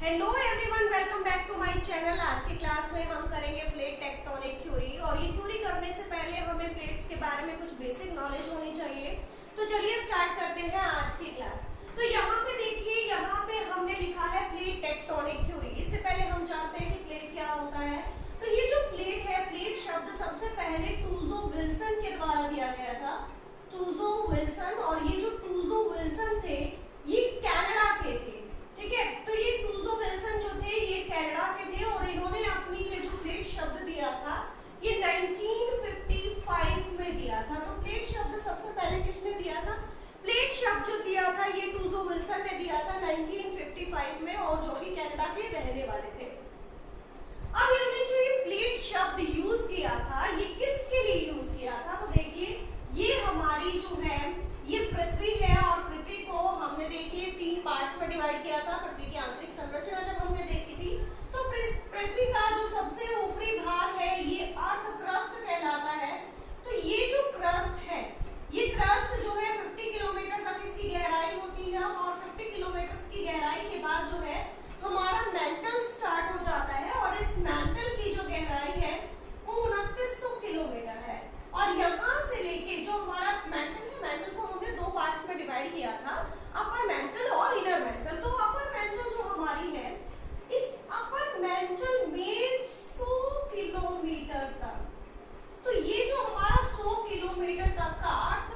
Hello everyone, welcome back to my channel. आज की class में हम करेंगे प्लेट टेक्टोनिक थ्योरी। और ये थ्योरी करने से पहले हमें प्लेट्स के बारे में कुछ बेसिक नॉलेज होनी चाहिए। तो चलिए स्टार्ट करते हैं आज की क्लास। तो यहाँ पे देखिए, यहाँ पे हमने लिखा है प्लेट टेक्टोनिक थ्योरी। इससे पहले हम जानते हैं कि प्लेट क्या होता है। तो ये जो प्लेट है, प्लेट शब्द सबसे पहले टूजो विल्सन के द्वारा दिया गया था। टूजो विल्सन, और ये जो टूजो विल्सन थे ये कनाडा के थे। ठीक है, तो ये टूजो विल्सन जो थे ये कनाडा के थे और इन्होंने अपनी ये जो प्लेट शब्द दिया था ये 1955 में दिया था। तो प्लेट शब्द सबसे पहले किसने दिया था? प्लेट शब्द जो दिया था ये टूजो विल्सन ने दिया था 1955 में, और जो कि कनाडा के रहने वाले थे। अब इन्होंने जो ये प्लेट शब्द यूज किया था ये किसके लिए यूज किया था? तो देखिए, ये हमारी जो है ये पृथ्वी है, और पृथ्वी को हमने देखिए 3 पार्ट्स में डिवाइड किया था। पृथ्वी की आंतरिक संरचना जब हमने देखी थी तो पृथ्वी का जो सबसे ऊपरी भाग है ये अर्थ क्रस्ट कहलाता है। तो ये जो क्रस्ट है, ये क्रस्ट जो है 50 किलोमीटर तक इसकी गहराई होती है, और 50 किलोमीटर की गहराई के बाद जो है हमारा मैंटल स्टार्ट हो जाता है, और इस मैंटल की जो गहराई है वो 2900 किलोमीटर है। और यहाँ से लेके जो हमारा मैंटल है, मैंटल को हमने 2 पार्ट्स में डिवाइड किया था, अपर मैंटल और इनर मैंटल। तो अपर मैंटल जो हमारी है, इस अपर मैंटल में 100 किलोमीटर तक, तो ये जो हमारा 100 किलोमीटर तक का अर्थ,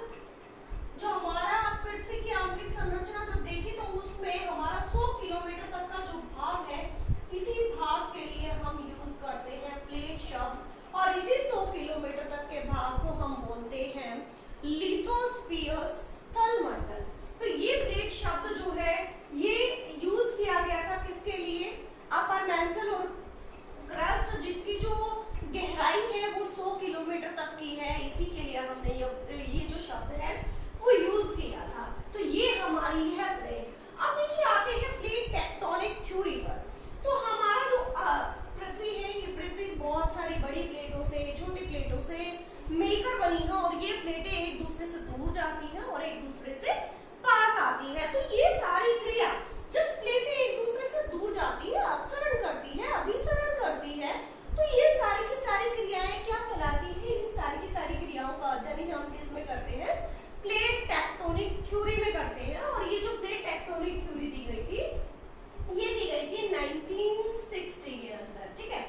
जो हमारा पृथ्वी की आंतरिक संरचना जब देखी तो उसमें हमारा 100 किलोमीटर तक का जो भाग है, इसी भाग के लिए हम यूज करते हैं प्लेट शब्द, और इसी 100 किलोमीटर तक के भाग को हम बोलते हैं लिथोस्फीयर, स्थलमंडल। तो ये प्लेट शब्द जो है ये यूज किया गया था किसके लिए? अपर मैंटल और क्रस्ट, जिसकी जो गहराई है वो 100 किलोमीटर तक की है, इसी के लिए हमने ये जो शब्द है वो यूज किया था। तो ये हमारी है प्लेट। अब देखिए आते हैं प्लेट टेक्टोनिक थ्योरी पर। तो हमारा जो पृथ्वी है, ये पृथ्वी बहुत सारी बड़ी प्लेटों से, छोटी प्लेटों से मिलकर बनी है, और ये प्लेटें एक दूसरे से दूर जाती हैं और एक दूसरे से पास आती हैं। तो ये सारी क्रिया, जब प्लेटें एक दूसरे से दूर जाती है, अपसरण करती है, अभिसरण करती है, तो ये सारी की सारी क्रियाएं क्या कहलाती है? इन सारी की सारी क्रियाओं का अध्ययन हम किसमें करते हैं? प्लेट टेक्टोनिक थ्योरी में करते हैं। और ये जो प्लेट टेक्टोनिक थ्योरी दी गई थी, ये दी गई थी 1960 के अंदर। ठीक है,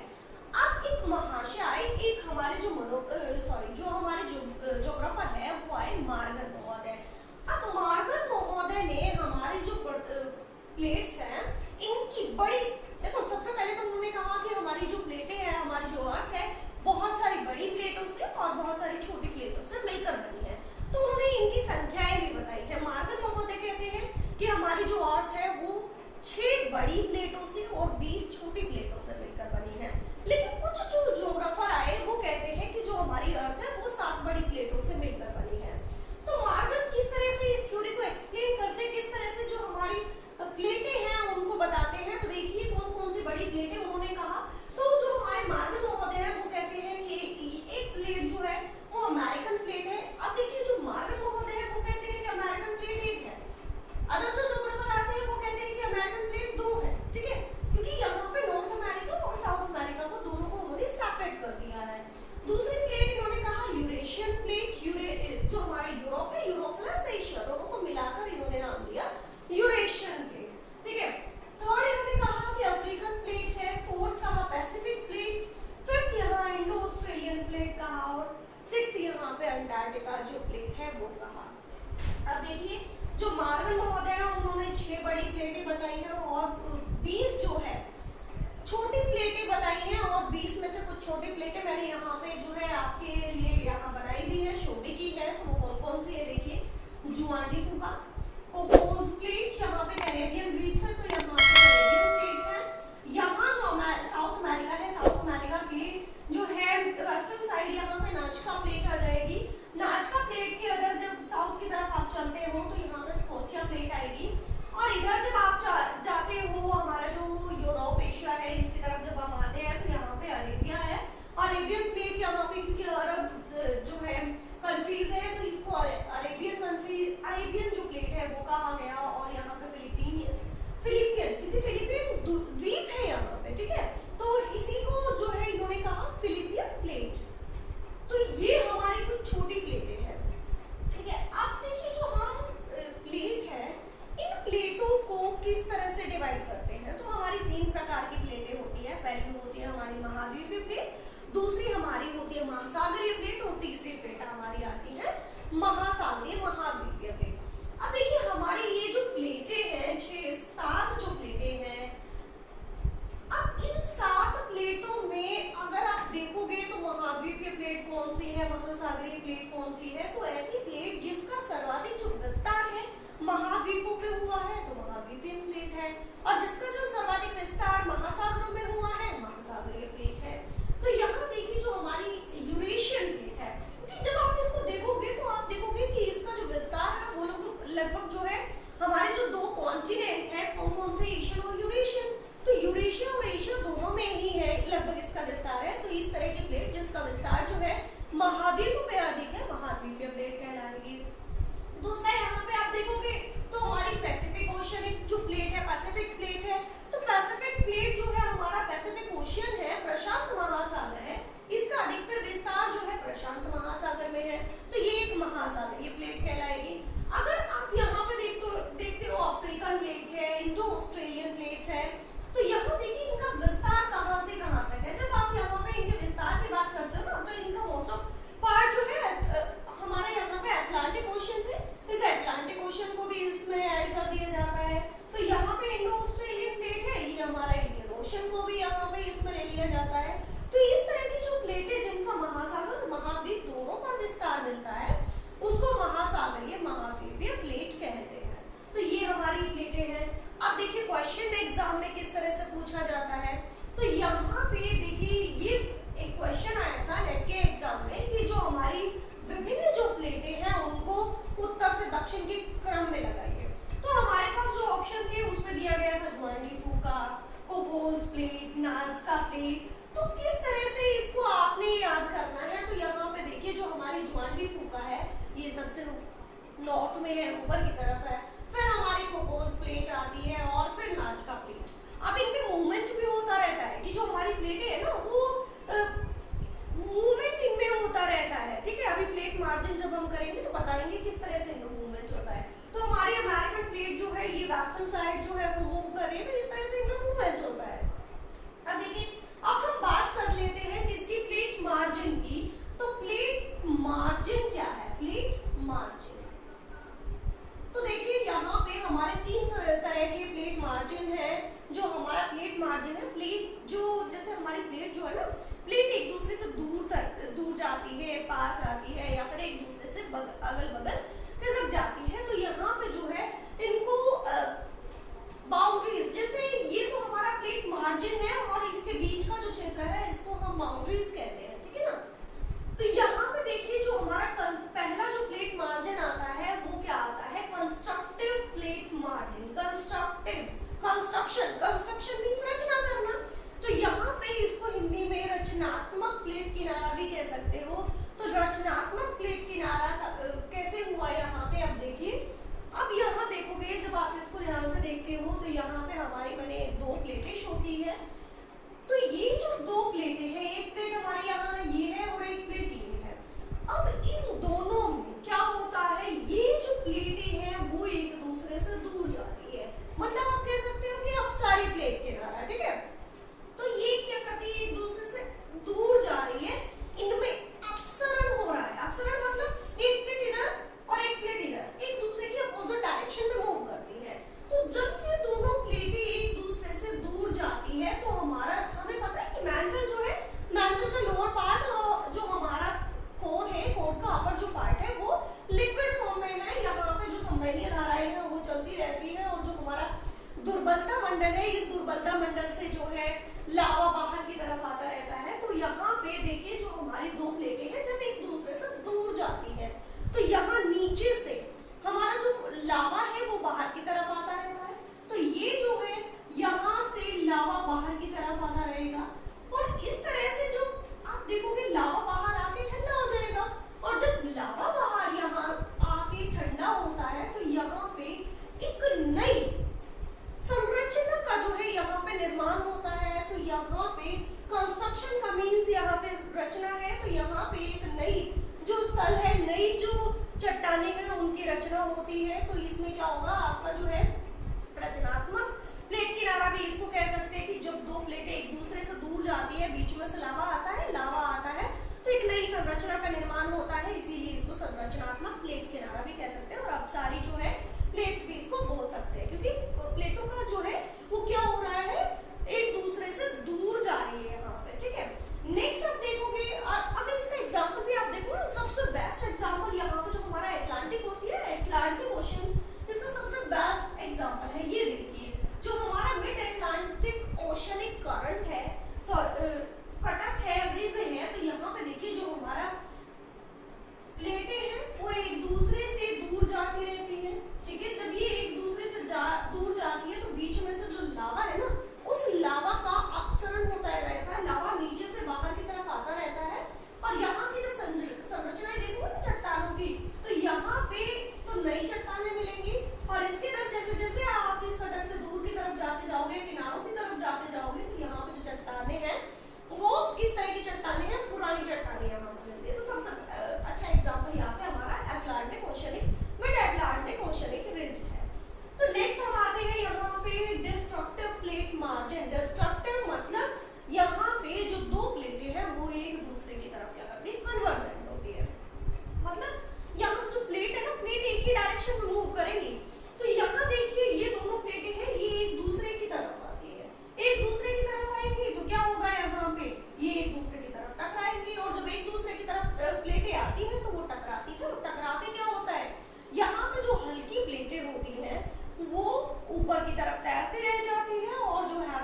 अब एक महाशय, एक हमारे जो जो हमारे ज्योग्राफर है वो आए मार्गन महोदय। अब मार्गन महोदय ने हमारी जो प्लेट्स हैं इनकी बड़ी, देखो सबसे पहले तो उन्होंने कहा कि हमारी जो प्लेटें हैं, हमारी जो अर्थ है, बहुत सारी बड़ी प्लेटों से और बहुत सारी छोटी प्लेटों से मिलकर बनी है। तो उन्होंने इनकी संख्याएं भी बताई है। मार्गन महोदय कहते हैं कि हमारी जो अर्थ है वो 6 बड़ी प्लेटों से और 20 छोटी प्लेटों से मिलकर बनी है। लेकिन कुछ जो ज्योग्राफर आए वो कहते हैं कि जो हमारी अर्थ है वो 7 बड़ी प्लेटों से मिलकर बनी है। तो मार्गन किस तरह से इस थ्योरी को एक्सप्लेन करते हैं, किस तरह से जो हमारी प्लेटें हैं उनको बताते हैं। तो देखिए कौन कौन सी बड़ी प्लेटें उन्होंने कहा। तो जो हमारे मार्गन महोदय है वो कहते हैं कि एक प्लेट जो है वो अमेरिकन प्लेट है। अब देखिए जो मार्गन महोदय है वो कहते हैं कि अमेरिकन प्लेट एक है, अदर जो ज्योग्राफर आते हैं वो कहते हैं कि अमेरिकन प्लेट 2 है। डिवाइड करते हैं तो हमारी 3 प्रकार की प्लेटें होती है। पहली होती है हमारी महाद्वीपीय प्लेट, दूसरी हमारी होती है महासागरीय प्लेट और तीसरी प्लेट हमारी आती है महासागरीय महाद्वीपीय प्लेट। अब देखिए हमारी ये जो प्लेटें हैं 6-7 जो प्लेटें हैं, अब इन 7 प्लेटों में अगर आप देखोगे तो महाद्वीपीय प्लेट कौन सी है, महासागरीय प्लेट कौन सी है, तो ऐसी प्लेट जिसका सर्वाधिक जो विस्तार है महाद्वीपों पे हुआ है तो महाद्वीपीय प्लेट है, और जिसका जो सर्वाधिक विस्तार महासागरों में हुआ है महासागरीय प्लेट है। तो यहाँ देखिए जो हमारी यूरेशियन प्लेट है, क्योंकि जब आप इसको देखोगे तो आप देखोगे कि इसका जो विस्तार है वो लगभग जो है हमारे जो 2 कॉन्टिनेंट है कौन से, एशियन और यूरेशियन, तो यूरेशिया और एशिया दोनों में ही है लगभग इसका विस्तार है। तो इस तरह की प्लेट जिसका विस्तार जो है महाद्वीपों में अधिक है महाद्वीपीय प्लेट कहलाएगी। दूसरा यहाँ पे आप देखोगे तो हमारी पैसिफिक ओशियनिक जो प्लेट है पैसिफिक प्लेट है, तो पैसिफिक प्लेट जो है हमारा पैसिफिक ओशियन है, प्रशांत महासागर है, इसका अधिकतर विस्तार जो है प्रशांत महासागर में है, तो ये एक महासागरीय प्लेट कहलाएगी। अगर आप यहाँ पे देखते हो अफ्रीकन प्लेट है, इंडो ऑस्ट्रेलियन प्लेट है, तो यहाँ देखिए इनका विस्तार कहाँ से कहाँ तक है। जब आप यहाँ पे इनके विस्तार की बात करते हो ना तो इनका मोस्ट ऑफ पार्ट जो है हमारे यहाँ पे अटलांटिक ओशियन है, इस अटलांटिक ओशियन को भी इसमें ऐड कर दिया जाता है। तो यहाँ पे इंडो ऑस्ट्रेलियन प्लेट है, ये हमारा इंडियन ओशियन को भी यहाँ पे इसमें ले लिया जाता है। तो इस तरह की जो प्लेटें जिनका महासागर और महाद्वीप दोनों पर विस्तार मिलता है उसको महासागरीय महाद्वीपीय प्लेट कहते हैं। तो ये हमारी प्लेटें हैं। अब देखिए क्वेश्चन एग्जाम में किस तरह से पूछा जाता है, तो यहाँ पे देखिए ये एक क्वेश्चन आया था नेट के एग्जाम में कि जो हमारी विभिन्न जो प्लेटें हैं उनको उत्तर से दक्षिण के क्रम में लगाइए। तो हमारे पास जो ऑप्शन थे उसमें दिया गया था जुआन डी फूका, कोकोस प्लेट, नाज़का प्लेट। तो किस तरह से इसको आपने याद करना है, तो यहाँ पे देखिए जो हमारी जुआन डी फूका है ये सबसे नॉर्थ में है, ऊपर की तरफ है, फिर हमारी कोकोस प्लेट आती है और फिर नाज़का प्लेट। अब इनमें मूवमेंट भी होता रहता है कि जो हमारी प्लेटें है ना वो मूवमेंट इनमें होता रहता है, ठीक है। अभी प्लेट मार्जिन जब हम करेंगे तो बताएंगे किस तरह से इनमें मूवमेंट होता है। तो हमारी अमेरिकन प्लेट जो है ये वेस्टर्न साइड जो है वो मूव कर रही है, तो इस तरह से इनमें मूवमेंट होता है। अब देखिए अब हम बात कर लेते हैं किसकी, प्लेट मार्जिन की। तो प्लेट मार्जिन क्या है, प्लेट मार्जिन, तो देखिए यहाँ पे हमारे 3 तरह के प्लेट मार्जिन है। जो हमारा प्लेट मार्जिन है, प्लेट जो जैसे हमारी प्लेट जो है ना, प्लेट एक दूसरे से दूर जाती है, पास आती है, या फिर एक दूसरे से अगल बगल खिसक जाती है। तो यहाँ पे जो है इनको बाउंड्रीज, जैसे ये तो हमारा प्लेट मार्जिन है और इसके बीच का जो क्षेत्र है इसको हम बाउंड्रीज कहते हैं, ठीक है ना। तो यहाँ पे देखिए जो हमारा पहला जो प्लेट मार्जिन आता है वो क्या आता है, constructive plate margin. Construction means रचना करना, तो यहाँ पे इसको हिंदी में रचनात्मक प्लेट किनारा भी कह सकते हो। तो रचनात्मक प्लेट किनारा कैसे हुआ यहाँ पे, अब देखिए अब यहाँ देखोगे जब आप इसको ध्यान से देखते हो तो यहाँ पे हमारी मैंने 2 प्लेटें शो की है। तो ये जो 2 प्लेटें हैं, एक प्लेट हमारी यहाँ ये है और एक प्लेट ये है। अब इन दोनों में क्या होता है, ये जो प्लेटें हैं वो एक दूसरे से दूर जाती है, मतलब आप कह सकते हो कि अब सारी प्लेट किनारा, ठीक है। तो ये क्या करती है, एक दूसरे से दूर जा रही है, इनमें अपसरण हो रहा है। अपसरण मतलब एक प्लेट इधर और एक प्लेट इधर एक दूसरे की अपोजिट डायरेक्शन में मूव करती है। तो जब ये दोनों प्लेटें एक दूसरे से दूर जाती है तो हमें पता है कि मैंटल जो है, मैंटल का लोअर पार्ट और जो हमारा कोर है, कोर का अपर जो पार्ट है वो लिक्विड फॉर्म में है। यहाँ पे जो संवहनीय धाराएं हैं वो चलती रहती है, और जो हमारा दुर्बलता मंडल है, इस दुर्बलता मंडल से जो है लावा बाहर की तरफ आता रहता है। तो यहाँ पे देखिए जो हमारी 2 प्लेटें हैं जब एक दूसरे से दूर जाती है तो यहाँ नीचे से हमारा जो लावा है वो बाहर की तरफ आता रहता है। तो ये जो है यहाँ से लावा बाहर की तरफ आता रहेगा, और इस तरह से जो आप देखोगे लावा बाहर आके ठंडा हो जाएगा, और जब लावा बाहर यहाँ आके ठंडा होता है तो यहाँ पे एक नई संरचना का जो है यहाँ पे निर्माण होता है। तो यहाँ पे कंस्ट्रक्शन का मीन्स यहाँ पे रचना है। तो यहाँ पे एक नई जो स्थल है, नई जो चट्टानें हैं उनकी रचना होती है। तो इसमें क्या होगा, आपका जो है रचनात्मक प्लेट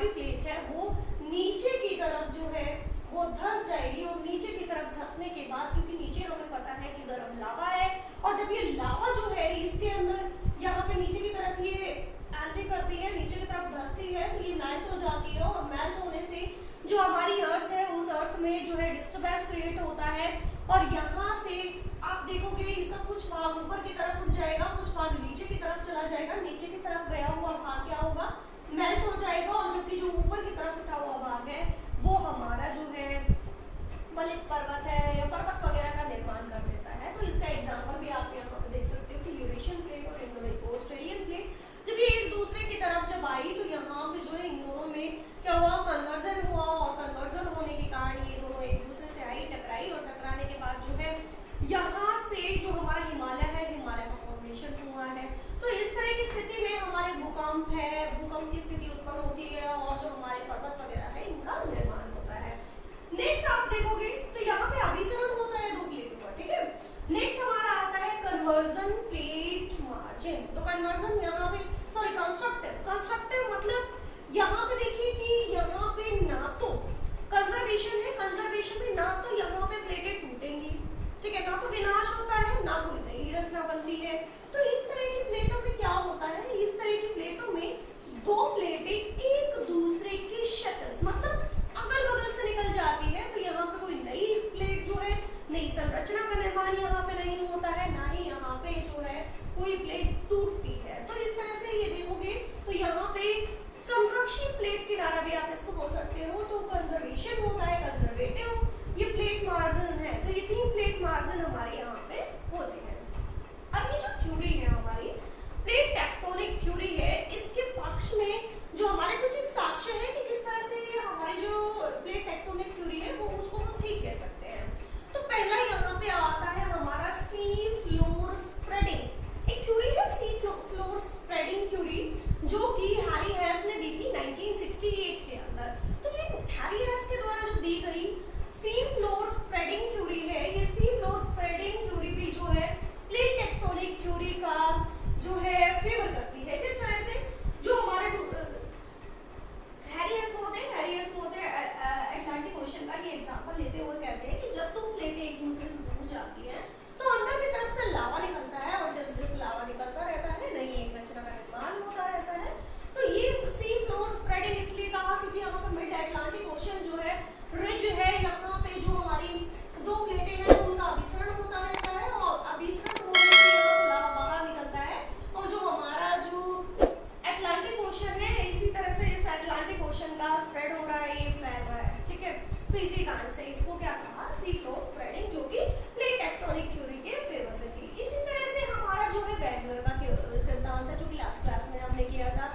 भी प्लेट है वो नीचे की तरफ जो है वो धंस जाएगी, और नीचे की तरफ धंसने के बाद, क्योंकि नीचे हमें पता है कि गर्म लावा है, और जब ये लावा जो है इसके अंदर यहाँ पे नीचे की तरफ ये एंट्री करती है, नीचे की तरफ धंसती है, तो ये मेल्ट हो जाती है, और मेल्ट होने से जो हमारी अर्थ है उस अर्थ में जो है डिस्टर्बेंस क्रिएट होता है, और यहाँ से आप देखोगे इसका कुछ भाग ऊपर की तरफ उठ जाएगा, कुछ भाग नीचे की तरफ चला जाएगा। नीचे की तरफ गया हुआ भाग क्या होगा, मेल्ट हो जाएगा, और जबकि जो ऊपर की तरफ उठा हुआ भाग है वो हमारा जो है मलिक पर्वत है या पर्वत वगैरह का निर्माण कर देता है। तो इसका एग्जांपल भी आप यहाँ पे देख सकते हो कि यूरेशियन प्लेट और इंडो ऑस्ट्रेलियन प्लेट जब ये एक दूसरे की तरफ जब आई तो यहाँ पे जो है इन दोनों में क्या हुआ, कन्वर्जन हुआ, और कन्वर्जन होने के कारण ये दोनों एक दूसरे से आई, टकराई, और टकराने के बाद जो है यहाँ से जो हमारा हिमालय है, हिमालय का फॉर्मेशन हुआ है। तो इस तरह की स्थिति में हमारे भूकंप है, भूकंप की स्थिति उत्पन्न होती है, और जो हमारे पर्वत वगैरह है इनका निर्माण होता है। नेक्स्ट आप देखोगे तो यहाँ पे अभिसरण होता है दो प्लेटों का, ठीक है। नेक्स्ट हमारा आता है कन्वर्जन प्लेट मार्जिन। तो कन्वर्जन यहाँ पे कंस्ट्रक्टिव मतलब यहाँ पे देखिए कि यहाँ पे ना तो कंजर्वेशन है, कंजर्वेशन में ना तो यहाँ पे प्लेटें टूटेंगी, ठीक है, ना तो विनाश होता है, ना कोई नई रचना बनती है। तो इस तरह की प्लेटों में क्या होता है, इस तरह की प्लेटों में दो प्लेटें एक दूसरे के शटल्स मतलब अगल बगल से निकल जाती है, तो यहाँ पे कोई नई प्लेट जो है, नई संरचना का निर्माण यहाँ पे नहीं होता है, ना ही यहाँ पे जो है कोई प्लेट टूटती है। तो इस तरह से ये देखोगे तो यहाँ पे संरक्षी प्लेट किनारा भी आप इसको बोल सकते हो। तो कंजर्वेशन होता है, कंजर्वेटिव ये प्लेट मार्जिन है। तो ये तीन प्लेट मार्जिन हमारे यहाँ पे होते हैं। अब ये जो थ्योरी है हमारी प्लेट टेक्टोनिक थ्योरी है, इसके पक्ष में जो हमारे कुछ एक साक्ष्य है कि किस तरह से हमारी जो प्लेट टेक्टोनिक थ्योरी है वो उसको हम ठीक कह सकते हैं। तो पहला यहाँ पे आता है हमारा सी फ्लोर स्प्रेडिंग। एक थ्योरी है सी फ्लोर स्प्रेडिंग थ्योरी जो कि हैरी हेस ने दी थी 1968 के अंदर। तो ये हैरी हेस के द्वारा जो दी गई सी फ्लोर स्प्रेडिंग थ्योरी है, ये सी फ्लोर स्प्रेडिंग थ्योरी भी जो है प्लेट टेक्टोनिक थ्योरी का जो है फेवर करती है। किस तरह से, जो हमारे हैरी हेस होते अटलांटिक ओशन का ये एग्जांपल लेते हुए कहते हैं कि जब दो प्लेटें एक दूसरे से दूर जाती हैं तो अंदर की तरफ से लावा निकलता है, और जैसे जैसे लावा निकलता रहता है नई एक रचना का निर्माण होता रहता है। तो ये सी फ्लोर स्प्रेडिंग इसलिए कहा क्योंकि यहाँ पे मिड अटलांटिक ओशन जो है रिज है, यहाँ पे जो हमारी दो प्लेटें हैं उनका अभिसरण होता रहता है, और अभिसरण होने से यहाँ से लावा बाहर निकलता है, और जो हमारा जो अटलांटिक ओशन है इसी तरह से इस अटलांटिक ओशन का स्प्रेड हो रहा है, ये फैल रहा है, ठीक है। तो इसी कारण से इसको क्या कहा, सी फ्लोर स्प्रेडिंग, जो कि प्लेट टेक्टोनिक थ्योरी के फेवर में थी। इसी तरह से हमारा जो है वैगनर का सिद्धांत है जो कि लास्ट क्लास में हमने किया था।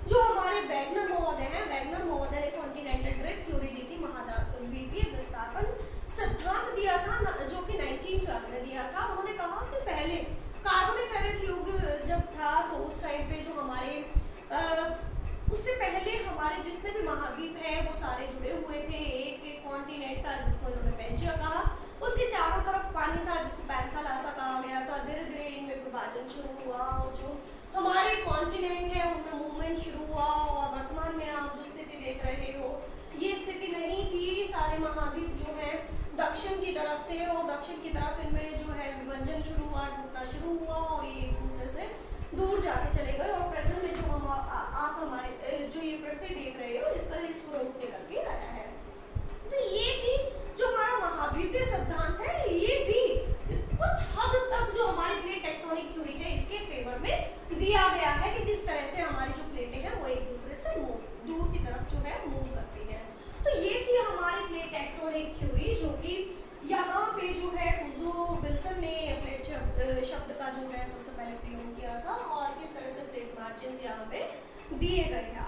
जो हमारे वैगनर महोदय हैं, वैगनर महोदय ने कॉन्टिनेंटल ड्रिफ्ट थ्योरी दी थी, महाद्वीपीय विस्थापन सिद्धांत दिया था जो कि 1912 में दिया था। उन्होंने कहा कि पहले कार्बोनिफेरस युग जब था तो उस टाइम पे जो हमारे उससे पहले हमारे जितने भी महाद्वीप हैं वो सारे जुड़े हुए थे। एक कॉन्टिनेंट था जिसको इन्होंने पेंजिया कहा, उसके चारों तरफ पानी था जिसको पैंथालासा कहा गया था। धीरे धीरे इनमें विभाजन शुरू हुआ, और जो हमारे कॉन्टिनेंट है उनमें मूवमेंट शुरू हुआ, और वर्तमान में आप जो स्थिति देख रहे हो ये स्थिति नहीं थी। सारे महाद्वीप जो है दक्षिण की तरफ थे, और दक्षिण की तरफ इनमें जो है विभाजन शुरू हुआ, टूटना शुरू हुआ, और ये एक दूसरे से दूर जाते चले गए। और प्रेजेंट में जो हम आप हमारे जो ये पृथ्वी देख रहे हो इसका स्वरूप निकल के आया है। तो ये भी जो हमारा महाद्वीपीय सिद्धांत है ये भी कुछ हद तक जो हमारी प्लेट टेक्टोनिक थ्योरी है इसके फेवर में दिया गया है कि किस तरह से हमारी जो प्लेटें हैं वो एक दूसरे से दूर की तरफ जो है मूव करती हैं। तो ये थी हमारी प्लेट टेक्टोनिक थ्योरी, जो कि यहाँ पे जो है उज़ो विल्सन ने प्लेट शब्द का जो है सबसे पहले प्रयोग किया था, और किस तरह से प्लेट मार्जिन यहाँ पे दिए गए हैं।